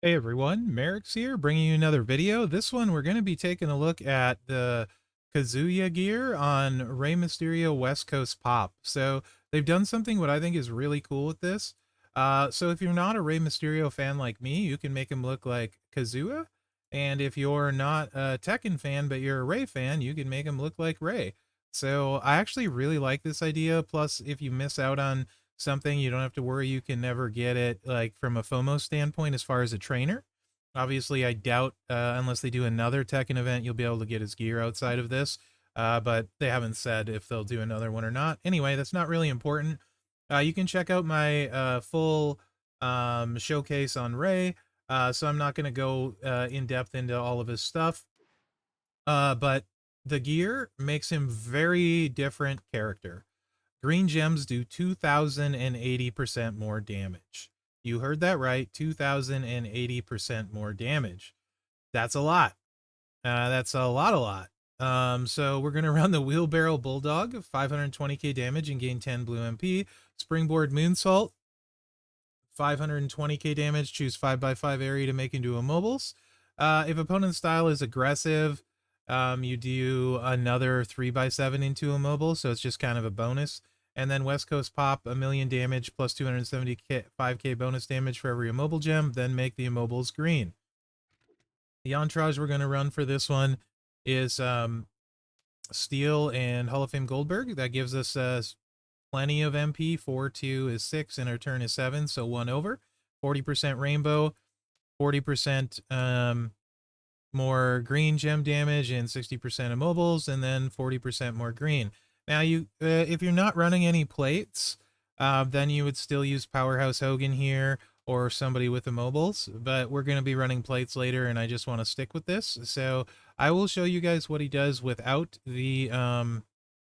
Hey everyone, Mherex here, bringing you another video. This one we're going to be taking a look at the Kazuya gear on Rey Mysterio West Coast Pop. So they've done something what I think is really cool with this. So if you're not a Rey Mysterio fan like me, you can make him look like Kazuya. And if you're not a Tekken fan, but you're a Rey fan, you can make him look like Rey. So I actually really like this idea. Plus, if you miss out on something, you don't have to worry you can never get it like from a FOMO standpoint as far as a trainer. Obviously, I doubt unless they do another Tekken event, you'll be able to get his gear outside of this. But they haven't said if they'll do another one or not. Anyway, that's not really important. You can check out my full showcase on Ray. So I'm not going to go in depth into all of his stuff. But the gear makes him very different character. Green gems do 2,080% more damage. You heard that right, 2,080% more damage. That's a lot. That's a lot. So we're going to run the Wheelbarrow Bulldog, 520k damage and gain 10 blue MP. Springboard Moonsault, 520k damage, choose 5x5 area to make into immobiles. If opponent's style is aggressive, you do another 3x7 into immobile, so it's just kind of a bonus. And then West Coast Pop, 1,000,000 damage plus 275k bonus damage for every immobile gem, then make the immobiles green. The entourage we're going to run for this one is Steel and Hall of Fame Goldberg. That gives us plenty of MP. 4-2 is 6, and our turn is 7, so 1 over. 40% Rainbow, 40% more green gem damage, and 60% immobiles, and then 40% more green. Now, if you're not running any plates, then you would still use Powerhouse Hogan here or somebody with immobiles, but we're going to be running plates later, and I just want to stick with this. So I will show you guys what he does without the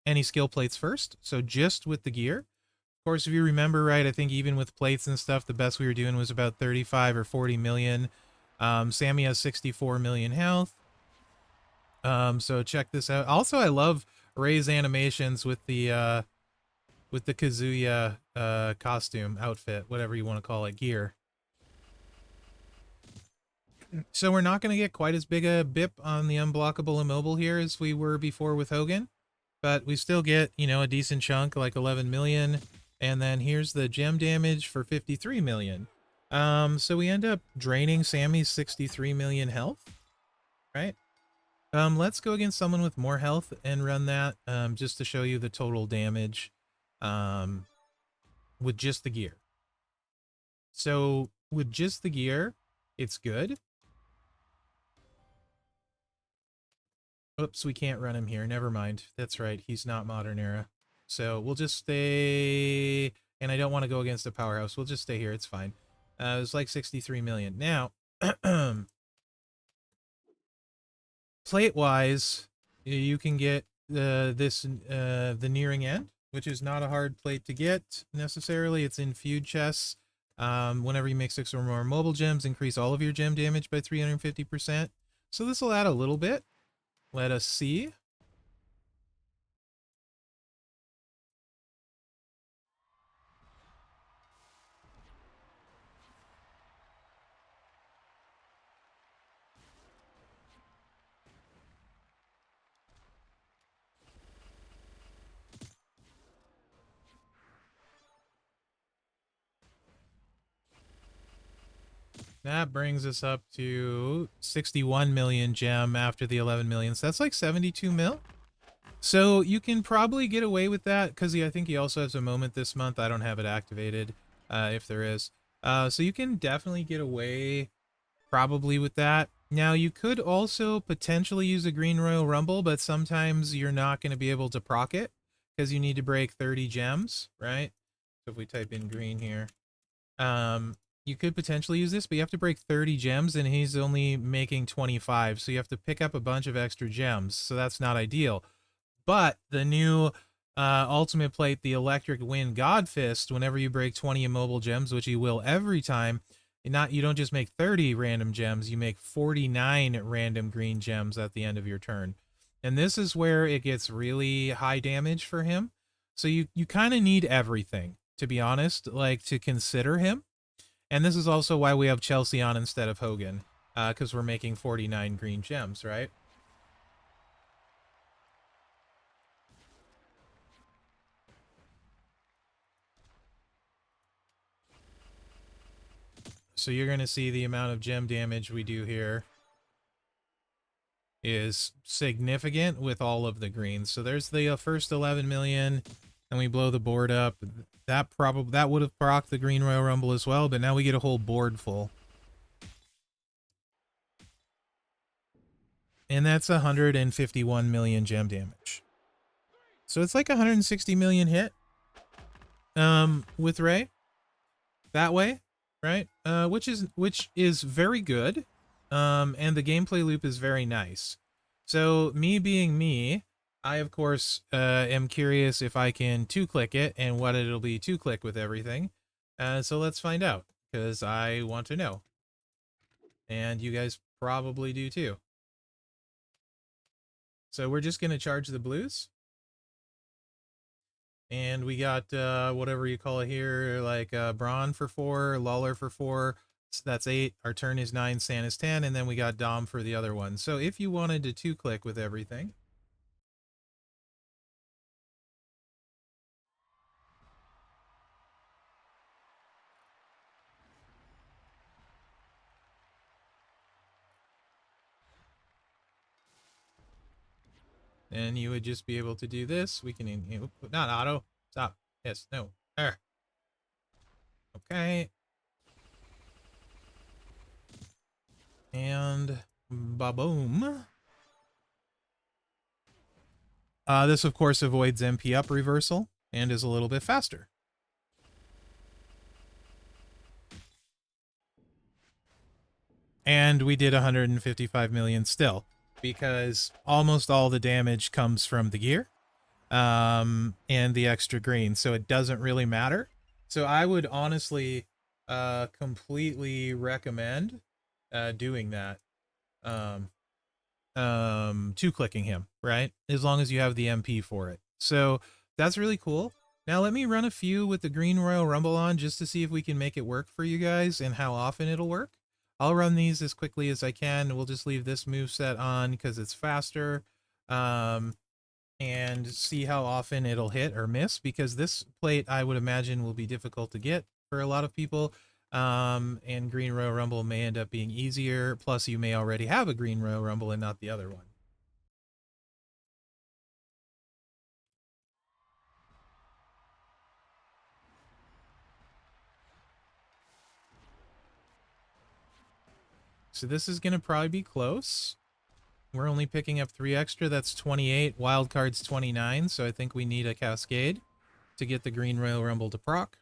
any skill plates first. So just with the gear. Of course, if you remember right, I think even with plates and stuff, the best we were doing was about 35 or 40 million. Sammy has 64 million health. So check this out. Also, I love Ray's animations with the Kazuya costume, outfit, whatever you want to call it, gear. So we're not going to get quite as big a bip on the unblockable immobile here as we were before with Hogan, but we still get, you know, a decent chunk, like 11 million. And then here's the gem damage for 53 million. So we end up draining Sammy's 63 million health, right? Let's go against someone with more health and run that, just to show you the total damage, with just the gear. So with just the gear, it's good. Oops, we can't run him here. Never mind. That's right. He's not modern era. So we'll just stay, and I don't want to go against the powerhouse. We'll just stay here. It's fine. It was like 63 million. Now, plate-wise, you can get the nearing end, which is not a hard plate to get necessarily. It's in feud chests. Whenever you make 6 or more mobile gems, increase all of your gem damage by 350%. So this will add a little bit. Let us see. That brings us up to 61 million gem after the 11 million. So that's like 72 mil. So you can probably get away with that because I think he also has a moment this month. I don't have it activated, if there is. So you can definitely get away probably with that. Now, you could also potentially use a Green Royal Rumble, but sometimes you're not going to be able to proc it because you need to break 30 gems, right? So if we type in green here, you could potentially use this, but you have to break 30 gems, and he's only making 25, so you have to pick up a bunch of extra gems, so that's not ideal. But the new ultimate plate, the Electric Wind God Fist, whenever you break 20 immobile gems, which you will every time, you don't just make 30 random gems, you make 49 random green gems at the end of your turn. And this is where it gets really high damage for him. So you kind of need everything, to be honest, like to consider him. And this is also why we have Chelsea on instead of Hogan, because we're making 49 green gems, right? So you're going to see the amount of gem damage we do here is significant with all of the greens. So there's the first 11 million, and we blow the board up. That would have procced the Green Royal Rumble as well, but now we get a whole board full. And that's 151 million gem damage. So it's like 160 million hit with Ray that way, right? Which is very good. And the gameplay loop is very nice. So me being me, I of course am curious if I can 2-click it and what it'll be 2-click with everything. So let's find out, because I want to know. And you guys probably do too. So we're just going to charge the blues. And we got whatever you call it here, like Braun for 4, Lawler for 4. So that's 8. Our turn is 9, Stan is 10, and then we got Dom for the other one. So if you wanted to 2-click with everything, then you would just be able to do this. We can, not auto, stop, yes, no, there. Okay. And ba-boom. This, of course, avoids MP up reversal and is a little bit faster. And we did 155 million still, because almost all the damage comes from the gear and the extra green, so it doesn't really matter. So I would honestly completely recommend doing that. 2-clicking him, right? As long as you have the MP for it. So that's really cool. Now let me run a few with the Green Royal Rumble on just to see if we can make it work for you guys and how often it'll work. I'll run these as quickly as I can. We'll just leave this moveset on because it's faster. And see how often it'll hit or miss, because this plate I would imagine will be difficult to get for a lot of people. And Green Royal Rumble may end up being easier. Plus, you may already have a Green Royal Rumble and not the other one. So this is going to probably be close. We're only picking up 3 extra. That's 28. Wildcard's 29. So I think we need a Cascade to get the Green Royal Rumble to proc.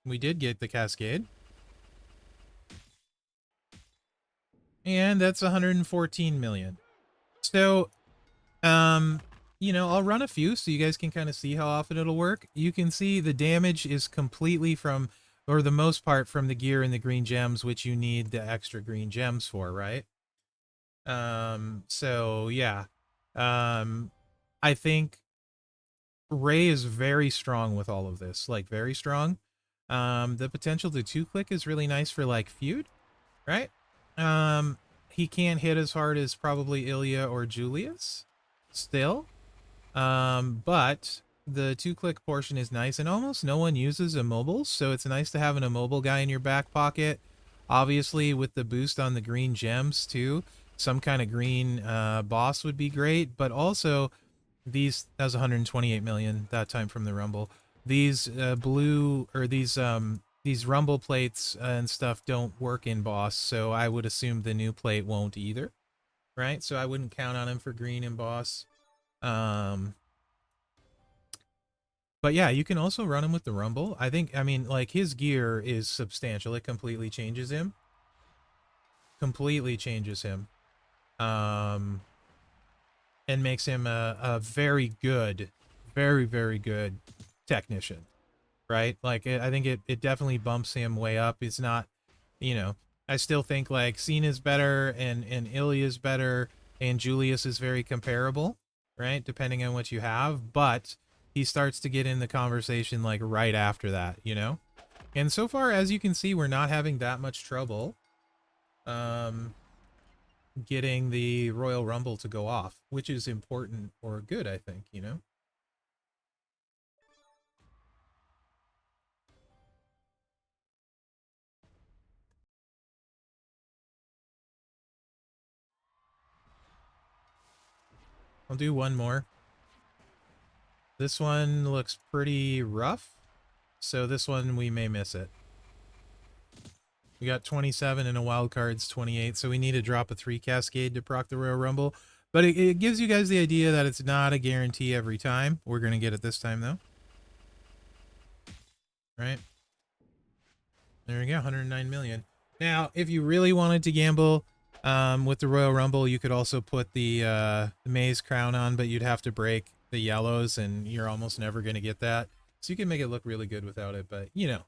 We did get the Cascade. And that's 114 million. So, you know, I'll run a few so you guys can kind of see how often it'll work. You can see the damage is completely from, or the most part, from the gear and the green gems, which you need the extra green gems for, right? So yeah. I think Ray is very strong with all of this, like very strong. The potential to 2-click is really nice for like feud, right? He can't hit as hard as probably Ilya or Julius still. But the 2-click portion is nice, and almost no one uses immobiles, so it's nice to have an immobile guy in your back pocket. Obviously, with the boost on the green gems too, some kind of green boss would be great, but also these, that was 128 million that time from the Rumble. These blue, or these Rumble plates and stuff don't work in boss, so I would assume the new plate won't either, right? So I wouldn't count on him for green in boss. But yeah, you can also run him with the Rumble. I mean, like, his gear is substantial. It completely changes him. Completely changes him. And makes him a very good, very, very good technician, right? Like, I think it definitely bumps him way up. It's not, you know, I still think, like, Cena's better and Ilya's better and Julius is very comparable, right? Depending on what you have. But he starts to get in the conversation like right after that, you know? And so far, as you can see, we're not having that much trouble getting the Royal Rumble to go off, which is important or good, I think, you know? I'll do one more. This one looks pretty rough, so this one we may miss it. We got 27 and a wild card's 28, so we need to drop a 3 cascade to proc the Royal Rumble. But it gives you guys the idea that it's not a guarantee every time. We're going to get it this time, though. Right? There we go, 109 million. Now, if you really wanted to gamble with the Royal Rumble, you could also put the Maze Crown on, but you'd have to break the yellows, and you're almost never going to get that. So you can make it look really good without it, but, you know,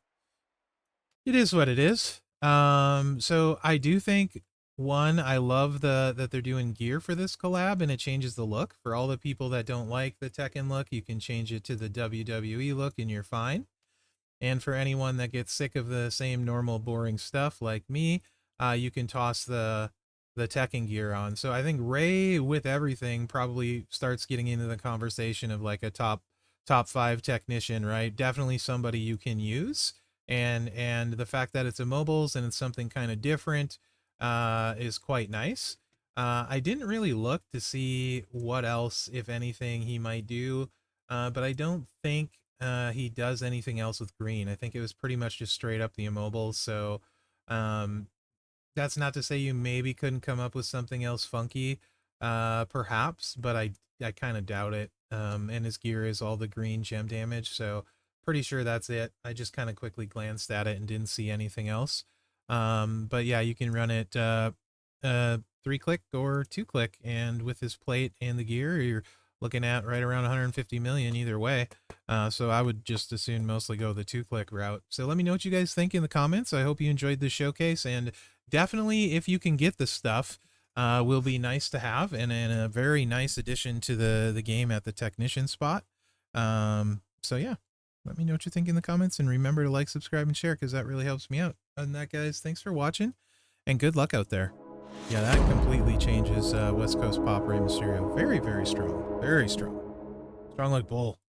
it is what it is. So I do think, one, I love that they're doing gear for this collab, and it changes the look. For all the people that don't like the Tekken look, you can change it to the WWE look, and you're fine. And for anyone that gets sick of the same normal boring stuff like me, you can toss the Tekken gear on. So I think Ray with everything probably starts getting into the conversation of like a top 5 technician, right? Definitely somebody you can use. And the fact that it's a mobiles and it's something kind of different is quite nice. I didn't really look to see what else, if anything, he might do, but I don't think he does anything else with green. I think it was pretty much just straight up the immobiles. So that's not to say you maybe couldn't come up with something else funky, perhaps, but I kind of doubt it. And his gear is all the green gem damage, so pretty sure that's it. I just kind of quickly glanced at it and didn't see anything else. But yeah, you can run it 3-click or 2-click, and with his plate and the gear, you're looking at right around 150 million either way. So I would just as soon mostly go the 2-click route. So let me know what you guys think in the comments. I hope you enjoyed this showcase, and definitely if you can get this stuff, will be nice to have, and a very nice addition to the game at the technician spot. So yeah, let me know what you think in the comments, and remember to like, subscribe, and share, because that really helps me out. Other than that, guys, thanks for watching, and good luck out there. Yeah, that completely changes West Coast Pop Rey Mysterio. Very, very strong. Very strong. Strong like bull.